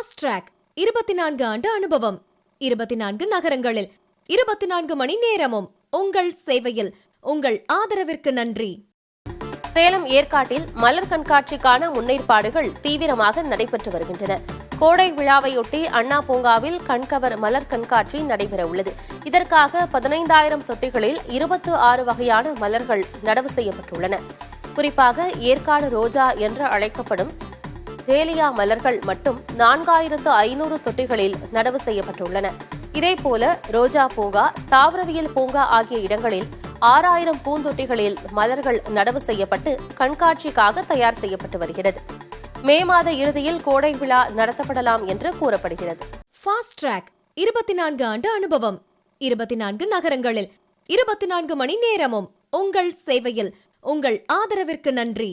Fast track 24 ஆண்டு அனுபவம், 24 நகரங்களில் 24 மணி நேரமும் உங்கள் சேவையில். உங்கள் ஆதரவிற்கு நன்றி. சேலம் ஏற்காட்டில் மலர் கண்காட்சிக்கான முன்னேற்பாடுகள் தீவிரமாக நடைபெற்று வருகின்றன. கோடை விழாவையொட்டி அண்ணா பூங்காவில் கண்கவர் மலர் கண்காட்சி நடைபெறவுள்ளது. இதற்காக 15,000 தொட்டிகளில் 26 வகையான மலர்கள் நடவு செய்யப்பட்டுள்ளன. குறிப்பாக ஏற்காடு ரோஜா என்று அழைக்கப்படும் டேலியா மலர்கள் மட்டும் 4,500 தொட்டிகளில் நடவு செய்யப்பட்டுள்ளன. இதேபோல ரோஜா பூங்கா, தாவரவியல் பூங்கா ஆகிய இடங்களில் 6,000 பூந்தொட்டிகளில் மலர்கள் நடவு செய்யப்பட்டு கண்காட்சிக்காக தயார் செய்யப்பட்டு வருகிறது. மே மாத இறுதியில் கோடை விழா நடத்தப்படலாம் என்று கூறப்படுகிறது. ஃபாஸ்ட் ட்ராக் 24 ஆண்டு அனுபவம், 24 நகரங்களில் 24 மணி நேரமும் உங்கள் சேவையில். உங்கள் ஆதரவிற்கு நன்றி.